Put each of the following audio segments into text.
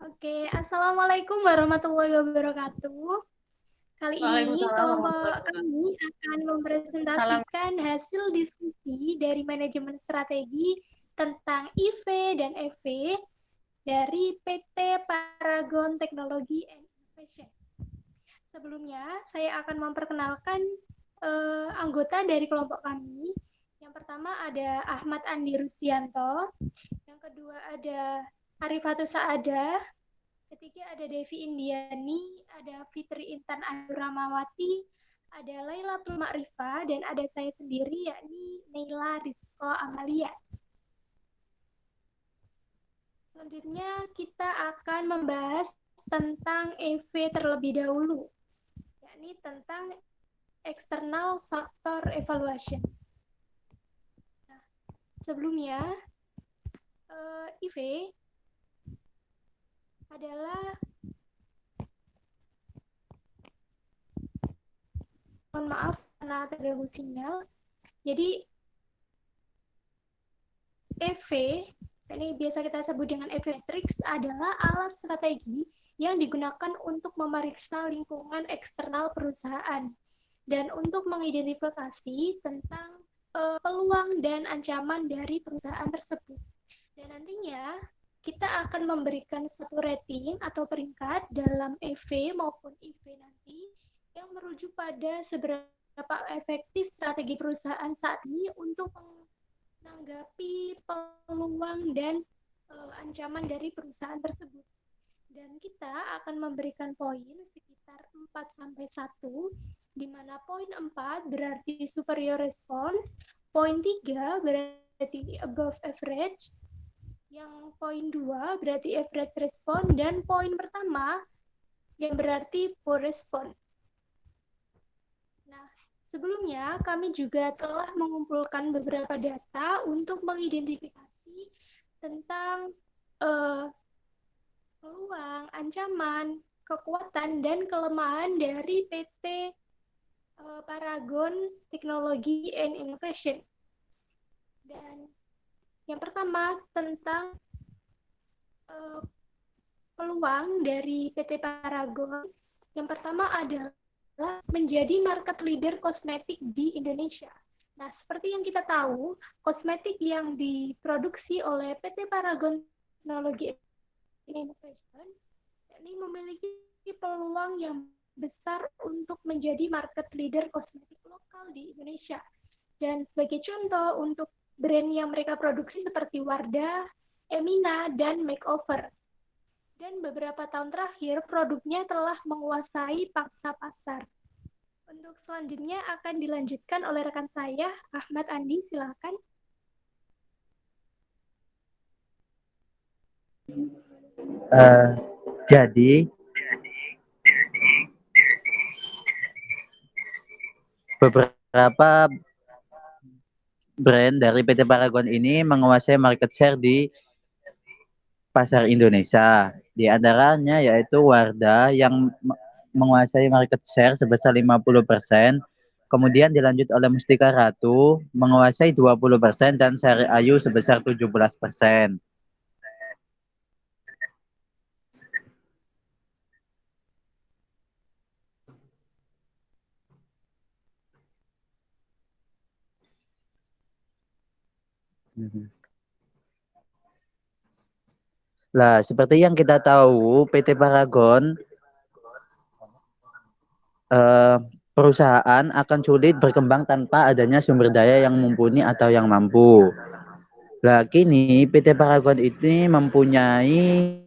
Oke, Assalamualaikum warahmatullahi wabarakatuh. Kali ini Waalaikumsalam kelompok warahmatullahi kami wabarakatuh. akan Salam. mempresentasikan hasil diskusi dari manajemen strategi tentang IV dan EV dari PT Paragon Teknologi and Innovation. Sebelumnya, saya akan memperkenalkan anggota dari kelompok kami. Yang pertama ada Ahmad Andi Rustianto, yang kedua ada Arifatus Saada, ketiga ada Devi Indiani, ada Fitri Intan Ayu-Ramawati, ada Lailatul Ma'rifah, dan ada saya sendiri yakni Neila Rizko Amalia. Selanjutnya kita akan membahas tentang EV terlebih dahulu, yakni tentang external factor evaluation. Nah, sebelumnya EV adalah, mohon maaf karena terganggu sinyal. Jadi EV, ini biasa kita sebut dengan EV Matrix, adalah alat strategi yang digunakan untuk memeriksa lingkungan eksternal perusahaan dan untuk mengidentifikasi tentang peluang dan ancaman dari perusahaan tersebut. Dan nantinya kita akan memberikan suatu rating atau peringkat dalam EV maupun IV nanti yang merujuk pada seberapa efektif strategi perusahaan saat ini untuk menanggapi peluang dan ancaman dari perusahaan tersebut. Dan kita akan memberikan poin sekitar 4-1, di mana poin 4 berarti superior response, poin 3 berarti above average, yang poin 2 berarti average response, dan poin pertama yang berarti poor response. Nah, sebelumnya kami juga telah mengumpulkan beberapa data untuk mengidentifikasi tentang peluang, ancaman, kekuatan, dan kelemahan dari PT Paragon Technology and Innovation. Dan yang pertama tentang peluang dari PT Paragon, yang pertama adalah menjadi market leader kosmetik di Indonesia. Nah, seperti yang kita tahu, kosmetik yang diproduksi oleh PT Paragon Technology Innovation ini memiliki peluang yang besar untuk menjadi market leader kosmetik lokal di Indonesia. Dan sebagai contoh untuk brand yang mereka produksi seperti Wardah, Emina, dan Makeover. Dan beberapa tahun terakhir produknya telah menguasai pangsa pasar. Untuk selanjutnya akan dilanjutkan oleh rekan saya, Ahmad Andi, silakan. Jadi beberapa brand dari PT Paragon ini menguasai market share di pasar Indonesia. Di antaranya yaitu Wardah yang menguasai market share sebesar 50%, kemudian dilanjut oleh Mustika Ratu menguasai 20% dan Sari Ayu sebesar 17%. Lah, seperti yang kita tahu, PT Paragon perusahaan akan sulit berkembang tanpa adanya sumber daya yang mumpuni atau yang mampu. Nah, kini PT Paragon ini mempunyai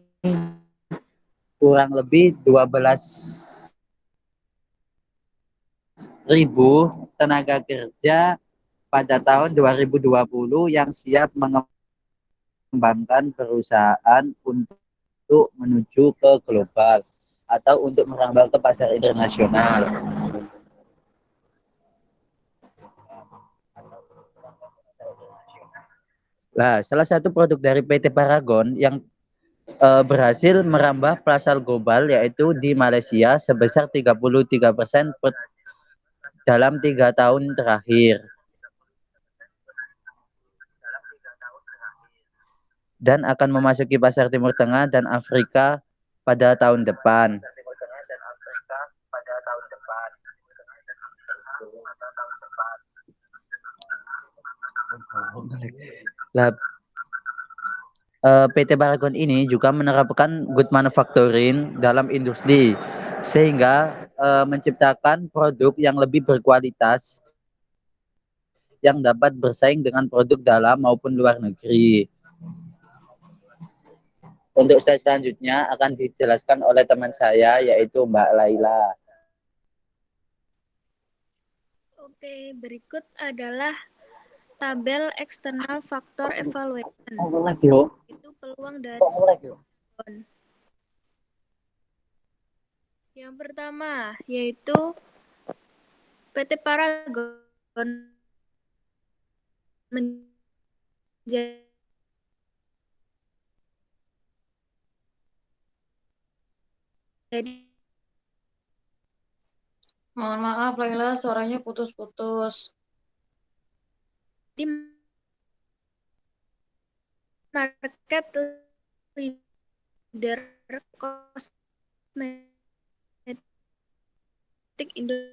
kurang lebih 12.000 tenaga kerja pada tahun 2020 yang siap mengembangkan perusahaan untuk menuju ke global atau untuk merambah ke pasar internasional. Nah, salah satu produk dari PT Paragon yang berhasil merambah pasar global yaitu di Malaysia sebesar 33% dalam 3 tahun terakhir. Dan akan memasuki pasar Timur Tengah dan Afrika pada tahun depan. Lah, PT Paragon ini juga menerapkan good manufacturing dalam industri sehingga menciptakan produk yang lebih berkualitas yang dapat bersaing dengan produk dalam maupun luar negeri. Untuk slide selanjutnya akan dijelaskan oleh teman saya yaitu Mbak Laila. Oke, berikut adalah tabel external factor evaluation. Itu peluang dari Paragon. Yang pertama yaitu PT Paragon menjadi Mohon maaf Laila, suaranya putus-putus. di market leader kosmetik Indonesia.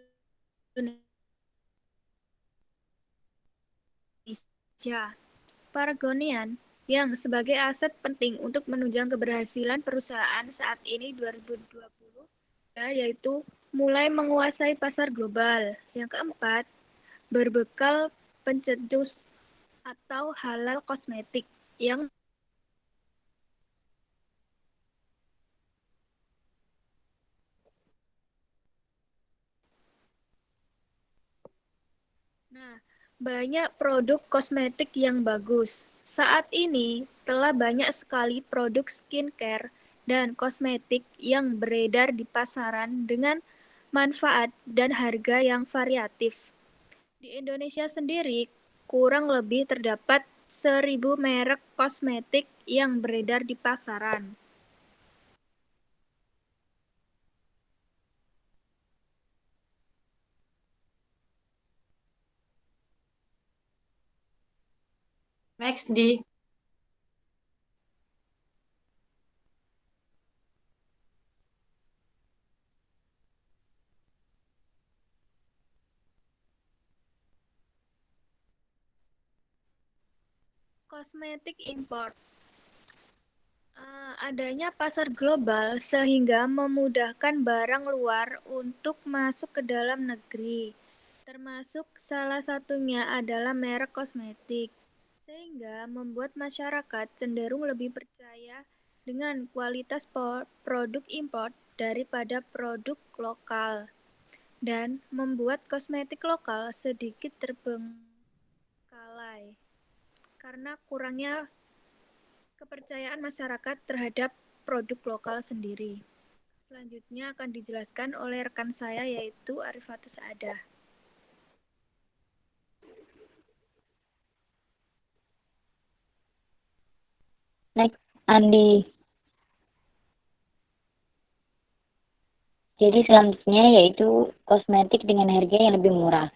Paragonian yang sebagai aset penting untuk menunjang keberhasilan perusahaan saat ini 2020 yaitu mulai menguasai pasar global. Yang keempat, berbekal pencetus atau halal kosmetik yang banyak produk kosmetik yang bagus. Saat ini telah banyak sekali produk skincare dan kosmetik yang beredar di pasaran dengan manfaat dan harga yang variatif. Di Indonesia sendiri, kurang lebih terdapat 1.000 merek kosmetik yang beredar di pasaran. Next di Kosmetik import. Adanya pasar global sehingga memudahkan barang luar untuk masuk ke dalam negeri. Termasuk salah satunya adalah merek kosmetik. Sehingga membuat masyarakat cenderung lebih percaya dengan kualitas produk import daripada produk lokal. Dan membuat kosmetik lokal sedikit terbengkalai karena kurangnya kepercayaan masyarakat terhadap produk lokal sendiri. Selanjutnya akan dijelaskan oleh rekan saya yaitu Arifatus Saadah. Next, Andi. Jadi selanjutnya yaitu kosmetik dengan harga yang lebih murah.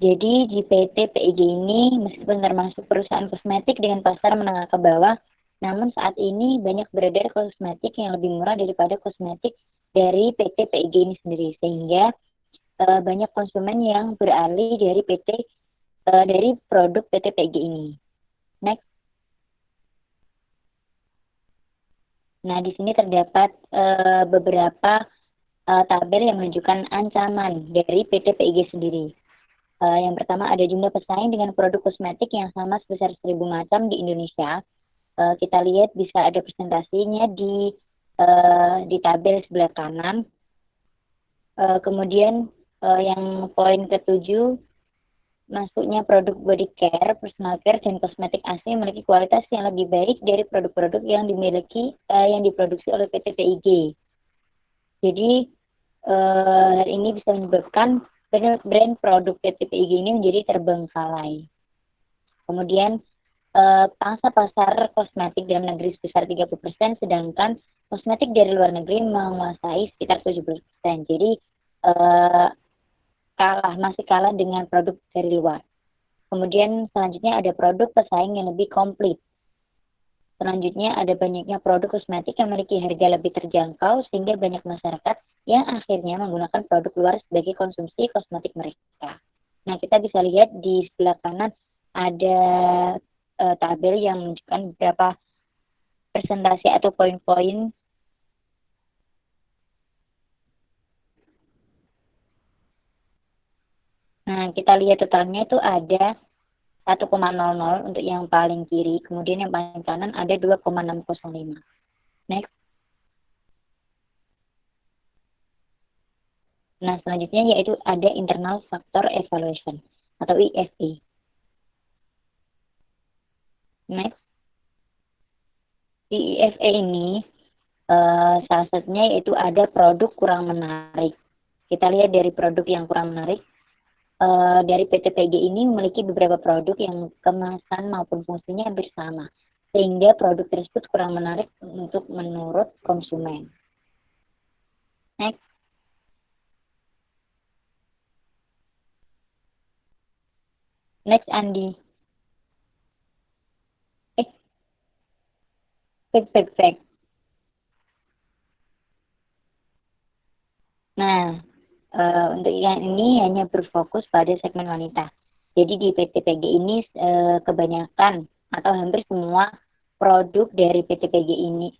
Jadi di PT PIG ini meskipun termasuk perusahaan kosmetik dengan pasar menengah ke bawah, namun saat ini banyak beredar kosmetik yang lebih murah daripada kosmetik dari PT PIG ini sendiri, sehingga banyak konsumen yang beralih dari produk PT PIG ini. Next. Nah, di sini terdapat beberapa tabel yang menunjukkan ancaman dari PT PIG sendiri. Yang pertama ada jumlah pesaing dengan produk kosmetik yang sama sebesar 1.000 macam di Indonesia. Kita lihat bisa ada presentasinya di tabel sebelah kanan. Kemudian yang poin ke-7, masuknya produk body care, personal care, dan kosmetik asli memiliki kualitas yang lebih baik dari produk-produk yang yang diproduksi oleh PT PIG. Jadi hal ini bisa menyebabkan brand produk PT PIG ini menjadi terbengkalai. Kemudian pangsa pasar kosmetik dalam negeri sebesar 30%, sedangkan kosmetik dari luar negeri menguasai sekitar 70%. Jadi masih kalah dengan produk dari luar. Kemudian selanjutnya ada produk pesaing yang lebih komplit. Selanjutnya ada banyaknya produk kosmetik yang memiliki harga lebih terjangkau sehingga banyak masyarakat yang akhirnya menggunakan produk luar sebagai konsumsi kosmetik mereka. Nah, kita bisa lihat di sebelah kanan ada tabel yang menunjukkan beberapa presentasi atau poin-poin Nah, kita lihat totalnya itu ada 1,00 untuk yang paling kiri, kemudian yang paling kanan ada 2,605. Next. Nah, selanjutnya yaitu ada Internal Factor Evaluation atau IFE. Next. Di IFE ini salah satunya yaitu ada produk kurang menarik. Kita lihat dari produk yang kurang menarik. Dari PTPG ini memiliki beberapa produk yang kemasan maupun fungsinya hampir sama, sehingga produk tersebut kurang menarik untuk menurut konsumen. Next. Next, Andi. Back. Nah, untuk yang ini hanya berfokus pada segmen wanita. Jadi di PTPG ini kebanyakan atau hampir semua produk dari PTPG ini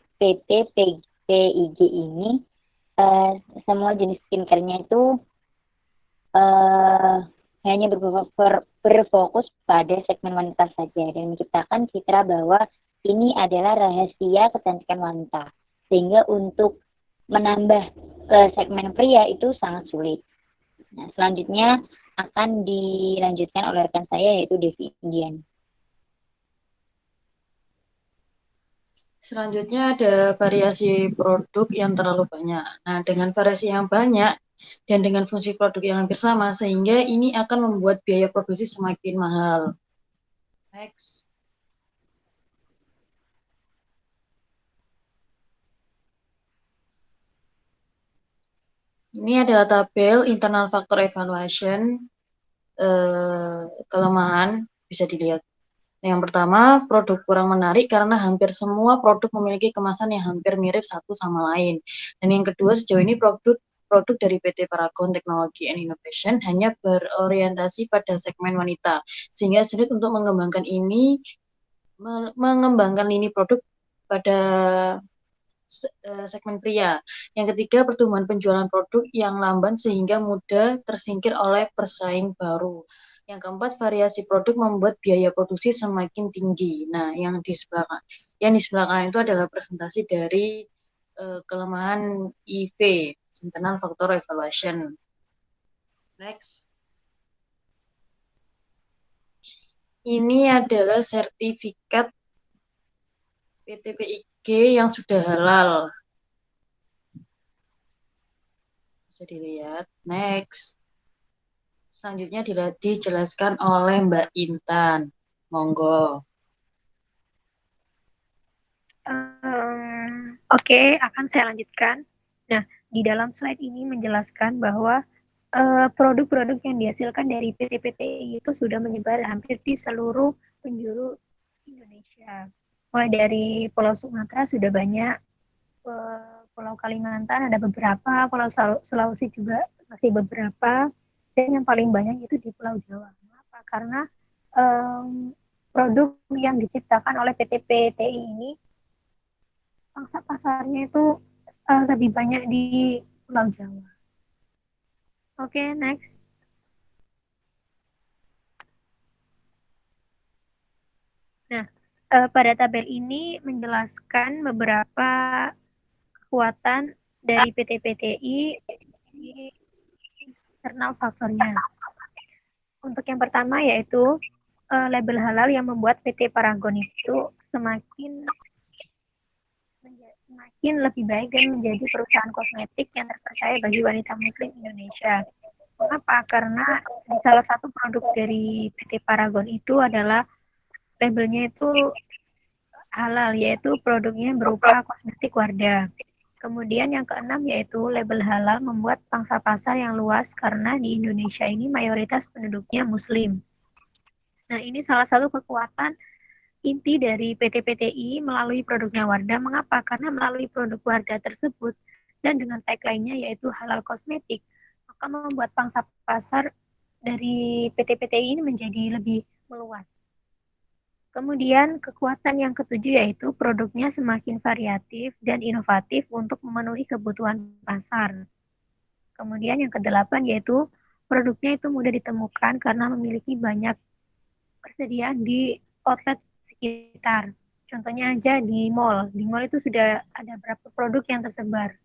semua jenis skincare-nya itu hanya berfokus pada segmen wanita saja dan menciptakan citra bahwa ini adalah rahasia kecantikan wanita. Sehingga untuk menambah ke segmen pria itu sangat sulit. Nah, selanjutnya akan dilanjutkan oleh rekan saya yaitu Devi Indian. Selanjutnya ada variasi produk yang terlalu banyak. Nah, dengan variasi yang banyak dan dengan fungsi produk yang hampir sama, sehingga ini akan membuat biaya produksi semakin mahal. Next. Ini adalah tabel internal factor evaluation kelemahan, bisa dilihat. Yang pertama, produk kurang menarik karena hampir semua produk memiliki kemasan yang hampir mirip satu sama lain. Dan yang kedua, sejauh ini produk dari PT Paragon Technology and Innovation hanya berorientasi pada segmen wanita, sehingga sulit untuk mengembangkan lini produk pada segmen pria. Yang ketiga, pertumbuhan penjualan produk yang lamban sehingga mudah tersingkir oleh pesaing baru. Yang keempat, variasi produk membuat biaya produksi semakin tinggi. Nah, yang di sebelah kanan itu adalah presentasi dari kelemahan IV, Internal Factor Evaluation. Next. Ini adalah sertifikat PTPIG yang sudah halal. Bisa dilihat. Next. Selanjutnya dijelaskan oleh Mbak Intan. Monggo. Oke, akan saya lanjutkan. Nah, di dalam slide ini menjelaskan bahwa produk-produk yang dihasilkan dari PT-PTI itu sudah menyebar hampir di seluruh penjuru Indonesia. Mulai dari Pulau Sumatera sudah banyak, Pulau Kalimantan ada beberapa, Pulau Sulawesi juga masih beberapa, dan yang paling banyak itu di Pulau Jawa. Kenapa? Karena produk yang diciptakan oleh PT-PTI ini pangsa pasarnya itu lebih banyak di Pulau Jawa. Oke, next. Nah, pada tabel ini menjelaskan beberapa kekuatan dari PT-PTI di internal faktornya. Untuk yang pertama yaitu label halal yang membuat PT Paragon itu semakin lebih baik dan menjadi perusahaan kosmetik yang terpercaya bagi wanita muslim Indonesia. Mengapa? Karena di salah satu produk dari PT Paragon itu adalah labelnya itu halal, yaitu produknya berupa kosmetik Wardah. Kemudian yang keenam yaitu label halal membuat pangsa pasar yang luas karena di Indonesia ini mayoritas penduduknya muslim. Nah, ini salah satu kekuatan inti dari PT PTI melalui produknya Wardah. Mengapa? Karena melalui produk Wardah tersebut dan dengan tagline-nya yaitu halal kosmetik, maka membuat pangsa pasar dari PT PTI ini menjadi lebih meluas. Kemudian kekuatan yang ketujuh yaitu produknya semakin variatif dan inovatif untuk memenuhi kebutuhan pasar. Kemudian yang kedelapan yaitu produknya itu mudah ditemukan karena memiliki banyak persediaan di outlet sekitar. Contohnya aja di mall. Di mall itu sudah ada berapa produk yang tersebar.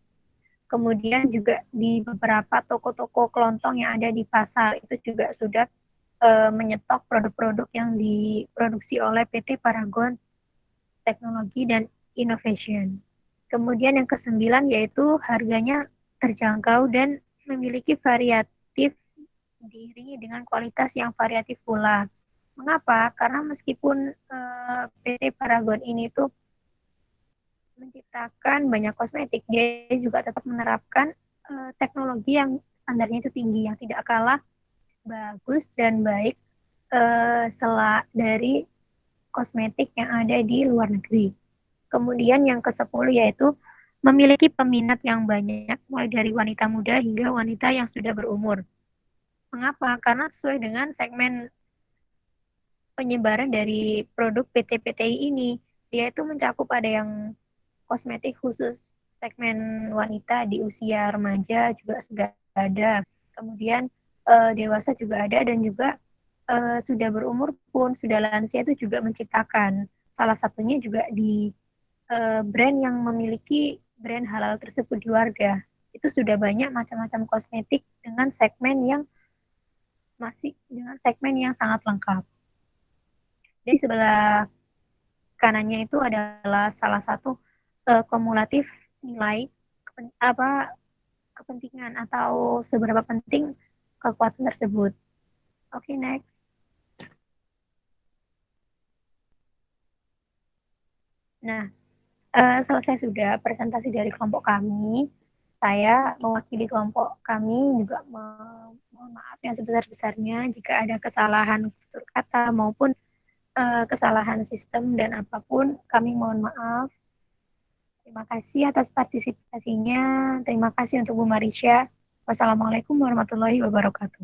Kemudian juga di beberapa toko-toko kelontong yang ada di pasar itu juga sudah menyetok produk-produk yang diproduksi oleh PT Paragon Teknologi dan Innovation. Kemudian yang kesembilan yaitu harganya terjangkau dan memiliki variatif diiringi dengan kualitas yang variatif pula. Mengapa? Karena meskipun PT Paragon ini tuh menciptakan banyak kosmetik, dia juga tetap menerapkan teknologi yang standarnya itu tinggi, yang tidak kalah bagus dan baik dari kosmetik yang ada di luar negeri. Kemudian yang ke-10 yaitu memiliki peminat yang banyak, mulai dari wanita muda hingga wanita yang sudah berumur. Mengapa? Karena sesuai dengan segmen penyebaran dari produk PT PTI ini, dia itu mencakup ada yang kosmetik khusus segmen wanita di usia remaja juga sudah ada. Kemudian dewasa juga ada dan juga sudah berumur pun, sudah lansia itu juga menciptakan. Salah satunya juga di brand yang memiliki brand halal tersebut di Wardah. Itu sudah banyak macam-macam kosmetik dengan segmen yang sangat lengkap. Jadi sebelah kanannya itu adalah salah satu kumulatif nilai kepentingan atau seberapa penting kekuatan tersebut. Oke, next. Nah, selesai sudah presentasi dari kelompok kami. Saya mewakili kelompok kami juga mohon maaf yang sebesar-besarnya jika ada kesalahan tutur kata maupun kesalahan sistem dan apapun, kami mohon maaf. Terima kasih atas partisipasinya. Terima kasih untuk Bu Marisha. Wassalamualaikum warahmatullahi wabarakatuh.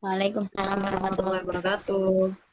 Waalaikumsalam warahmatullahi wabarakatuh.